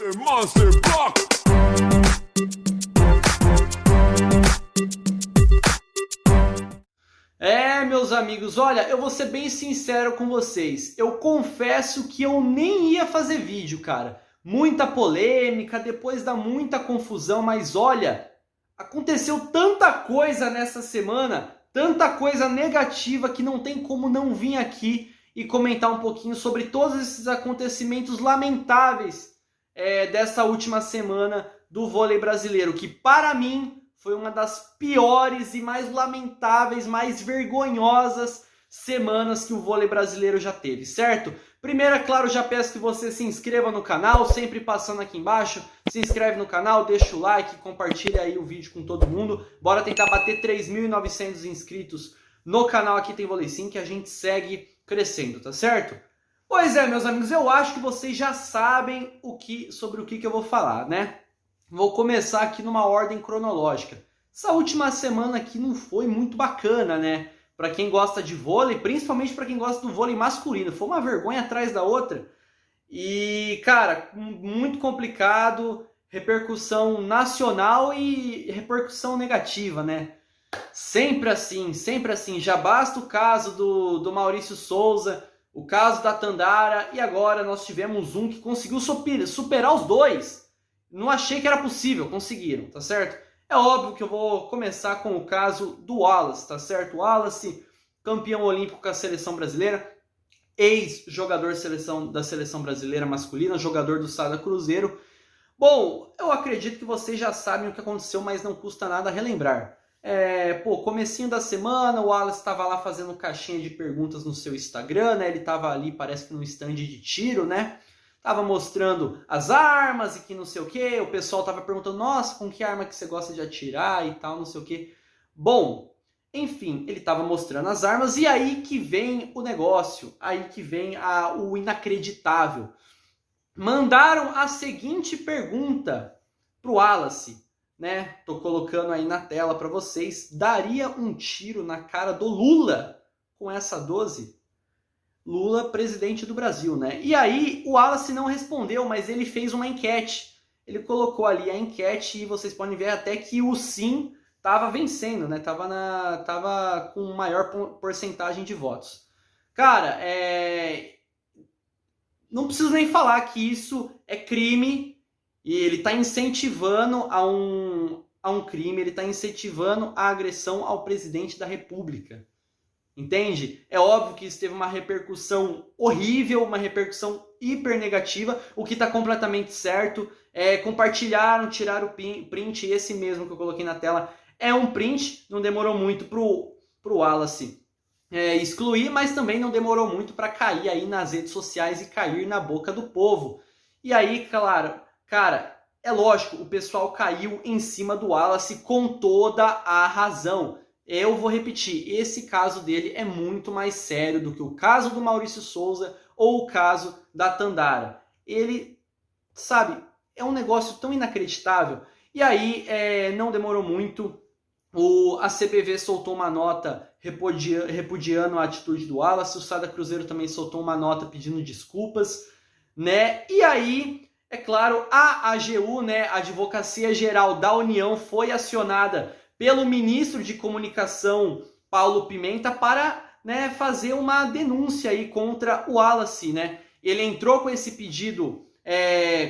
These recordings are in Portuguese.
Monster Block. Meus amigos, olha, eu vou ser bem sincero com vocês. Eu confesso que eu nem ia fazer vídeo, cara. Muita polêmica, depois dá muita confusão, mas olha, aconteceu tanta coisa nessa semana, tanta coisa negativa que não tem como não vir aqui e comentar um pouquinho sobre todos esses acontecimentos lamentáveis dessa última semana do vôlei brasileiro, que para mim foi uma das piores e mais lamentáveis, mais vergonhosas semanas que o vôlei brasileiro já teve, certo? Primeiro, é claro, já peço que você se inscreva no canal, sempre passando aqui embaixo, se inscreve no canal, deixa o like, compartilha aí o vídeo com todo mundo. Bora tentar bater 3.900 inscritos no canal Aqui Tem Vôlei Sim, que a gente segue crescendo, tá certo? Pois é, meus amigos, eu acho que vocês já sabem sobre o que eu vou falar, né? Vou começar aqui numa ordem cronológica. Essa última semana aqui não foi muito bacana, né? Para quem gosta de vôlei, principalmente para quem gosta do vôlei masculino. Foi uma vergonha atrás da outra. E, cara, muito complicado, repercussão nacional e repercussão negativa, né? Sempre assim, sempre assim. Já basta o caso do Maurício Souza, o caso da Tandara, e agora nós tivemos um que conseguiu superar os dois. Não achei que era possível, conseguiram, tá certo? É óbvio que eu vou começar com o caso do Wallace, tá certo? O Wallace, campeão olímpico com a seleção brasileira, ex-jogador da seleção brasileira masculina, jogador do Sada Cruzeiro. Bom, eu acredito que vocês já sabem o que aconteceu, mas não custa nada relembrar. Comecinho da semana, o Wallace estava lá fazendo caixinha de perguntas no seu Instagram, né? Ele estava ali, parece que num stand de tiro, né? Tava mostrando as armas e que não sei o que. O pessoal tava perguntando, nossa, com que arma que você gosta de atirar e tal, não sei o que. Bom, enfim, ele tava mostrando as armas e aí que vem o negócio. Aí que vem o inacreditável. Mandaram a seguinte pergunta pro Wallace, né? Tô colocando aí na tela para vocês. Daria um tiro na cara do Lula com essa 12? Lula, presidente do Brasil, né? E aí o Wallace não respondeu, mas ele fez uma enquete. Ele colocou ali a enquete e vocês podem ver até que o sim estava vencendo, né? Tava com maior porcentagem de votos. Cara, não preciso nem falar que isso é crime e ele está incentivando a um crime, ele está incentivando a agressão ao presidente da República. Entende? É óbvio que isso teve uma repercussão horrível, uma repercussão hiper negativa, o que está completamente certo. Compartilharam, tiraram o print, esse mesmo que eu coloquei na tela é um print, não demorou muito pro Wallace excluir, mas também não demorou muito para cair aí nas redes sociais e cair na boca do povo. E aí, claro, cara, é lógico, o pessoal caiu em cima do Wallace com toda a razão. Eu vou repetir, esse caso dele é muito mais sério do que o caso do Maurício Souza ou o caso da Tandara. Ele, sabe, é um negócio tão inacreditável. E aí, não demorou muito, a CBV soltou uma nota repudiando a atitude do Wallace, o Sada Cruzeiro também soltou uma nota pedindo desculpas, né? E aí, é claro, a AGU, né, a Advocacia Geral da União, foi acionada pelo ministro de Comunicação, Paulo Pimenta, para, né, fazer uma denúncia aí contra o Wallace, né? Ele entrou com esse pedido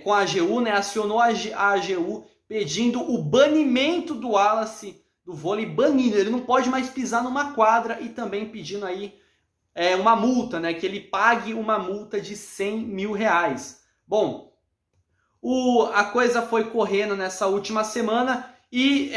com a AGU, né? Acionou a AGU pedindo o banimento do Wallace do vôlei, banido. Ele não pode mais pisar numa quadra e também pedindo aí uma multa, né? Que ele pague uma multa de 100 mil reais. Bom, a coisa foi correndo nessa última semana e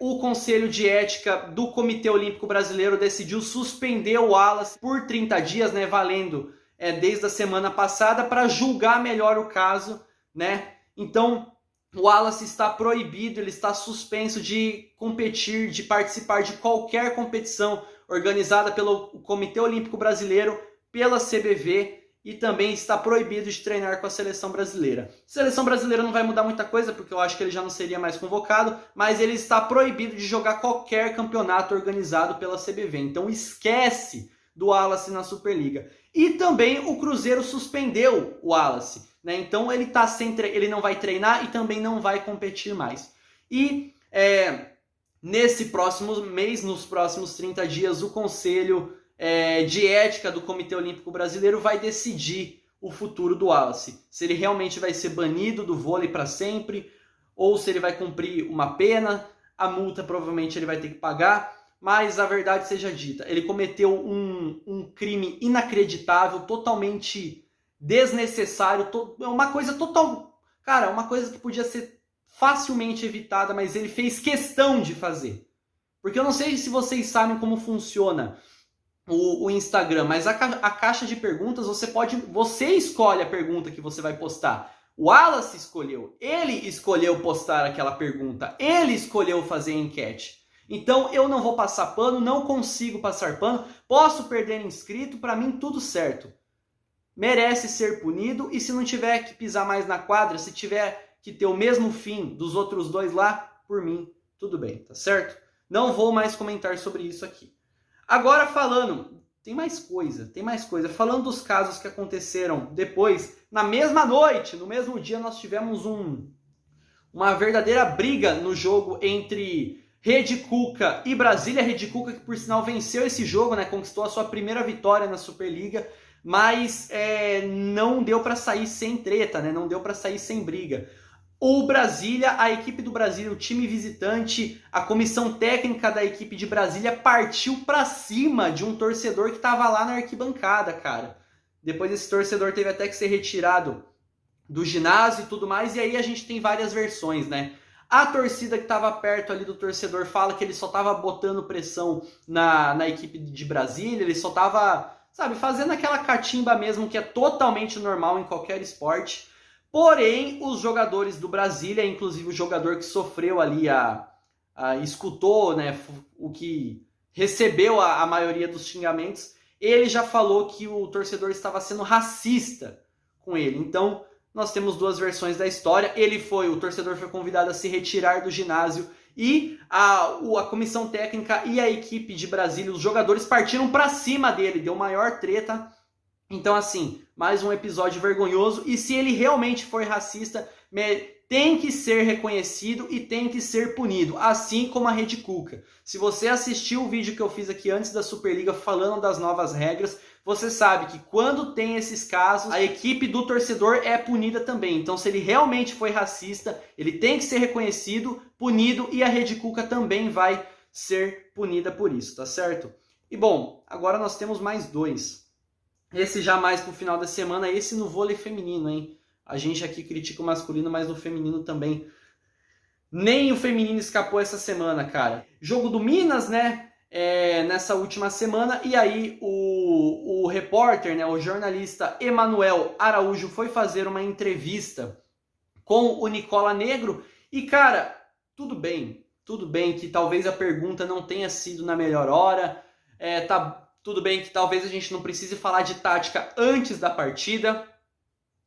o Conselho de Ética do Comitê Olímpico Brasileiro decidiu suspender o Wallace por 30 dias, né, valendo desde a semana passada, para julgar melhor o caso, né? Então, o Wallace está proibido, ele está suspenso de competir, de participar de qualquer competição organizada pelo Comitê Olímpico Brasileiro, pela CBV, e também está proibido de treinar com a seleção brasileira. A seleção brasileira não vai mudar muita coisa, porque eu acho que ele já não seria mais convocado, mas ele está proibido de jogar qualquer campeonato organizado pela CBV. Então esquece do Wallace na Superliga. E também o Cruzeiro suspendeu o Wallace. né? Então ele não vai treinar e também não vai competir mais. E nesse próximo mês, nos próximos 30 dias, o Conselho de Ética do Comitê Olímpico Brasileiro vai decidir o futuro do Wallace. Se ele realmente vai ser banido do vôlei para sempre, ou se ele vai cumprir uma pena. A multa provavelmente ele vai ter que pagar, mas a verdade seja dita, ele cometeu um crime inacreditável, totalmente desnecessário, uma coisa total... Cara, uma coisa que podia ser facilmente evitada, mas ele fez questão de fazer. Porque eu não sei se vocês sabem como funciona o Instagram, mas a caixa de perguntas, você escolhe a pergunta que você vai postar. O Wallace escolheu, ele escolheu postar aquela pergunta, ele escolheu fazer a enquete. Então eu não vou passar pano, não consigo passar pano, posso perder inscrito, para mim tudo certo. Merece ser punido e se não tiver que pisar mais na quadra, se tiver que ter o mesmo fim dos outros dois lá, por mim, tudo bem, tá certo? Não vou mais comentar sobre isso aqui. Agora falando, tem mais coisa. Falando dos casos que aconteceram depois, na mesma noite, no mesmo dia, nós tivemos uma verdadeira briga no jogo entre Rede Cuca e Brasília. Rede Cuca que, por sinal, venceu esse jogo, né? Conquistou a sua primeira vitória na Superliga, mas não deu para sair sem treta, né? Não deu para sair sem briga. O Brasília, a equipe do Brasília, o time visitante, a comissão técnica da equipe de Brasília partiu para cima de um torcedor que estava lá na arquibancada, cara. Depois esse torcedor teve até que ser retirado do ginásio e tudo mais, e aí a gente tem várias versões, né? A torcida que estava perto ali do torcedor fala que ele só estava botando pressão na equipe de Brasília, ele só estava, sabe, fazendo aquela catimba mesmo, que é totalmente normal em qualquer esporte. Porém, os jogadores do Brasília, inclusive o jogador que sofreu ali, escutou, né, o que recebeu a maioria dos xingamentos, ele já falou que o torcedor estava sendo racista com ele. Então, nós temos duas versões da história. O torcedor foi convidado a se retirar do ginásio e a comissão técnica e a equipe de Brasília, os jogadores partiram para cima dele, deu maior treta. Então, assim, mais um episódio vergonhoso. E se ele realmente for racista, tem que ser reconhecido e tem que ser punido, assim como a Rede Cuca. Se você assistiu o vídeo que eu fiz aqui antes da Superliga falando das novas regras, você sabe que quando tem esses casos, a equipe do torcedor é punida também. Então, se ele realmente foi racista, ele tem que ser reconhecido, punido, e a Rede Cuca também vai ser punida por isso, tá certo? E bom, agora nós temos mais dois. Esse já mais pro final da semana, esse no vôlei feminino, hein? A gente aqui critica o masculino, mas no feminino também. Nem o feminino escapou essa semana, cara. Jogo do Minas, né? Nessa última semana. E aí o repórter, né? O jornalista Emanuel Araújo foi fazer uma entrevista com o Nicola Negro. E, cara, tudo bem que talvez a pergunta não tenha sido na melhor hora. Tudo bem que talvez a gente não precise falar de tática antes da partida.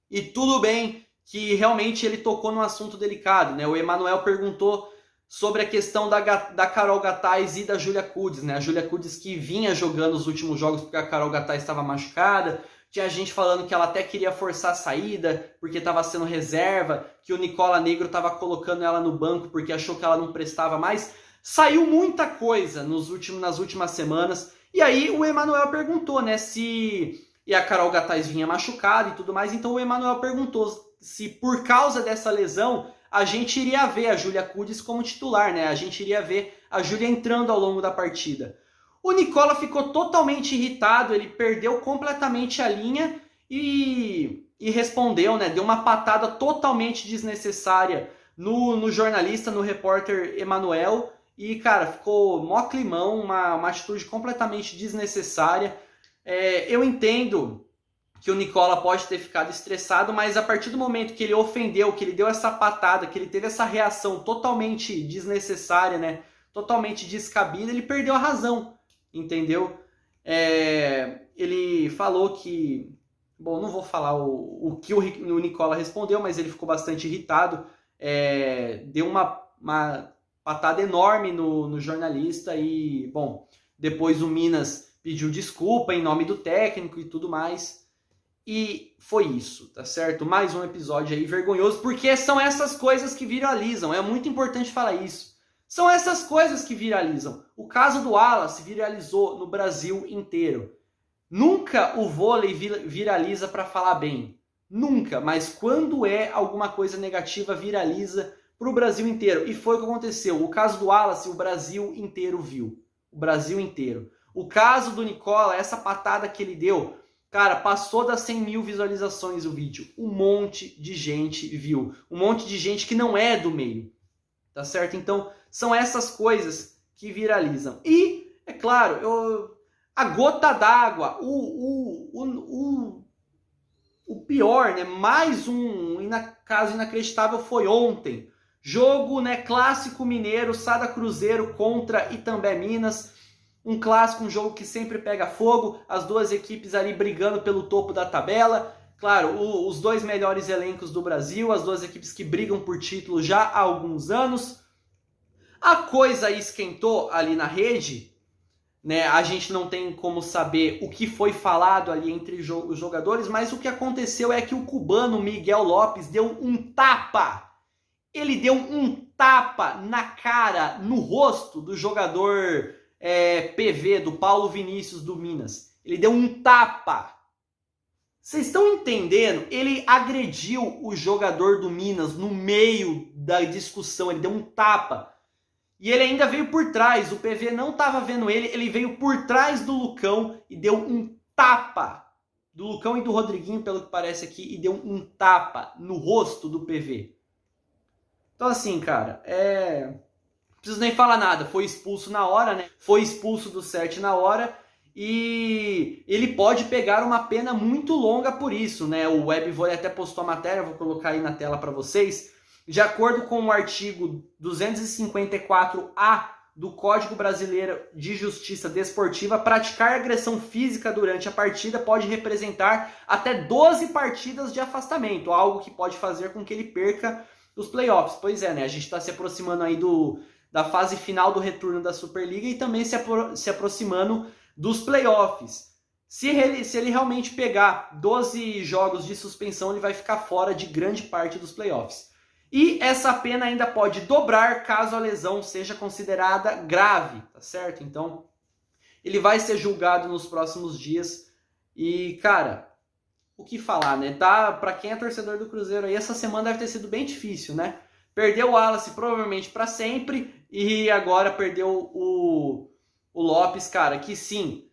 E tudo bem que realmente ele tocou num assunto delicado, né? O Emanuel perguntou sobre a questão da Carol Gattai e da Júlia Kudes, né? A Júlia Kudes que vinha jogando os últimos jogos porque a Carol Gattai estava machucada. Tinha gente falando que ela até queria forçar a saída porque estava sendo reserva, que o Nicola Negro estava colocando ela no banco porque achou que ela não prestava mais. Saiu muita coisa nas últimas semanas. E aí o Emanuel perguntou, né, e a Carol Gattai vinha machucada e tudo mais, então o Emanuel perguntou se por causa dessa lesão a gente iria ver a Júlia Kudes como titular, né? A gente iria ver a Júlia entrando ao longo da partida. O Nicola ficou totalmente irritado, ele perdeu completamente a linha e respondeu, né? Deu uma patada totalmente desnecessária no jornalista, no repórter Emanuel. E, cara, ficou mó climão, uma atitude completamente desnecessária. Eu entendo que o Nicola pode ter ficado estressado, mas a partir do momento que ele ofendeu, que ele deu essa patada, que ele teve essa reação totalmente desnecessária, né? Totalmente descabida, ele perdeu a razão, entendeu? Ele falou que... Bom, não vou falar o que o Nicola respondeu, mas ele ficou bastante irritado. Deu uma patada enorme no jornalista e, bom, depois o Minas pediu desculpa em nome do técnico e tudo mais. E foi isso, tá certo? Mais um episódio aí vergonhoso, porque são essas coisas que viralizam. É muito importante falar isso. São essas coisas que viralizam. O caso do Wallace viralizou no Brasil inteiro. Nunca o vôlei viraliza para falar bem. Nunca. Mas quando é alguma coisa negativa, viraliza para o Brasil inteiro. E foi o que aconteceu. O caso do Wallace, o Brasil inteiro viu. O Brasil inteiro. O caso do Nicola, essa patada que ele deu, cara, passou das 100 mil visualizações o vídeo. Um monte de gente viu. Um monte de gente que não é do meio. Tá certo? Então, são essas coisas que viralizam. E, é claro, a gota d'água, o pior, né? Mais um caso inacreditável foi ontem. Jogo, né? Clássico mineiro, Sada Cruzeiro contra Itambé Minas. Um clássico, um jogo que sempre pega fogo. As duas equipes ali brigando pelo topo da tabela. Claro, os dois melhores elencos do Brasil, as duas equipes que brigam por título já há alguns anos. A coisa esquentou ali na rede, né? A gente não tem como saber o que foi falado ali entre os jogadores, mas o que aconteceu é que o cubano Miguel Lopes deu um tapa. Ele deu um tapa na cara, no rosto do jogador PV, do Paulo Vinícius do Minas. Ele deu um tapa. Vocês estão entendendo? Ele agrediu o jogador do Minas no meio da discussão. Ele deu um tapa. E ele ainda veio por trás. O PV não estava vendo ele. Ele veio por trás do Lucão e deu um tapa. Do Lucão e do Rodriguinho, pelo que parece aqui. E deu um tapa no rosto do PV. Então assim, cara, não preciso nem falar nada. Foi expulso na hora, né? Foi expulso do set na hora. E ele pode pegar uma pena muito longa por isso, né? O Webvolley até postou a matéria, vou colocar aí na tela para vocês. De acordo com o artigo 254A do Código Brasileiro de Justiça Desportiva, praticar agressão física durante a partida pode representar até 12 partidas de afastamento, algo que pode fazer com que ele perca os playoffs. Pois é, né? A gente está se aproximando aí da fase final do retorno da Superliga e também se aproximando dos playoffs. Se ele realmente pegar 12 jogos de suspensão, ele vai ficar fora de grande parte dos playoffs. E essa pena ainda pode dobrar caso a lesão seja considerada grave, tá certo? Então, ele vai ser julgado nos próximos dias. E, cara, o que falar, né? Tá, pra quem é torcedor do Cruzeiro aí, essa semana deve ter sido bem difícil, né? Perdeu o Wallace provavelmente para sempre e agora perdeu o Lopes, cara, que sim,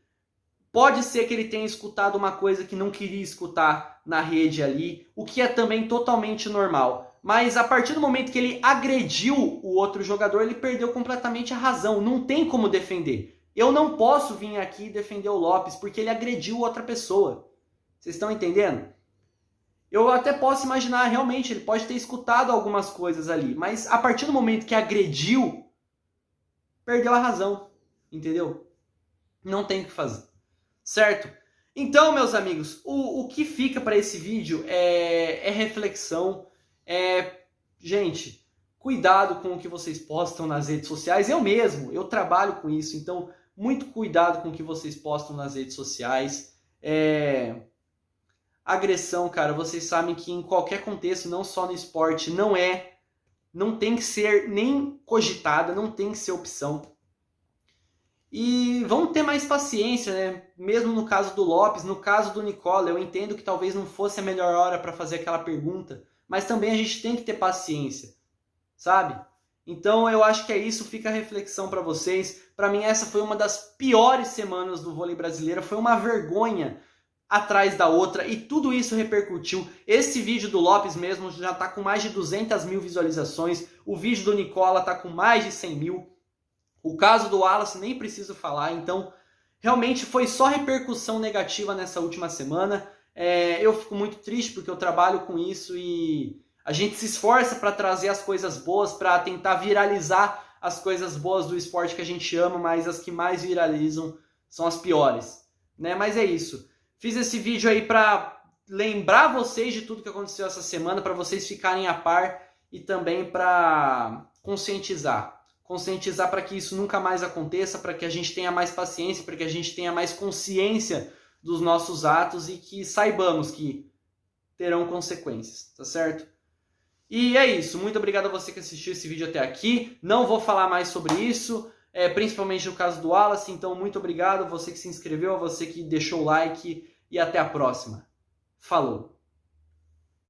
pode ser que ele tenha escutado uma coisa que não queria escutar na rede ali, o que é também totalmente normal. Mas a partir do momento que ele agrediu o outro jogador, ele perdeu completamente a razão. Não tem como defender. Eu não posso vir aqui defender o Lopes porque ele agrediu outra pessoa. Vocês estão entendendo? Eu até posso imaginar, realmente, ele pode ter escutado algumas coisas ali. Mas a partir do momento que agrediu, perdeu a razão. Entendeu? Não tem o que fazer. Certo? Então, meus amigos, o que fica para esse vídeo é reflexão. Gente, cuidado com o que vocês postam nas redes sociais. Eu trabalho com isso, então muito cuidado com o que vocês postam nas redes sociais. Agressão, cara, vocês sabem que em qualquer contexto, não só no esporte, não tem que ser nem cogitada, não tem que ser opção. E vamos ter mais paciência, né? Mesmo no caso do Lopes, no caso do Nicola, eu entendo que talvez não fosse a melhor hora para fazer aquela pergunta, mas também a gente tem que ter paciência, sabe? Então eu acho que é isso, fica a reflexão para vocês. Para mim essa foi uma das piores semanas do vôlei brasileiro, foi uma vergonha atrás da outra e tudo isso repercutiu. Esse vídeo do Lopes mesmo já está com mais de 200 mil visualizações, o vídeo do Nicola está com mais de 100 mil. O caso do Wallace nem preciso falar, então realmente foi só repercussão negativa nessa última semana. Eu fico muito triste porque eu trabalho com isso e a gente se esforça para trazer as coisas boas, para tentar viralizar as coisas boas do esporte que a gente ama, mas as que mais viralizam são as piores, né? Mas é isso. Fiz esse vídeo aí para lembrar vocês de tudo que aconteceu essa semana, para vocês ficarem a par e também para conscientizar para que isso nunca mais aconteça, para que a gente tenha mais paciência, para que a gente tenha mais consciência dos nossos atos e que saibamos que terão consequências, tá certo? E é isso, muito obrigado a você que assistiu esse vídeo até aqui. Não vou falar mais sobre isso, principalmente no caso do Wallace, então muito obrigado a você que se inscreveu, a você que deixou o like e até a próxima. Falou!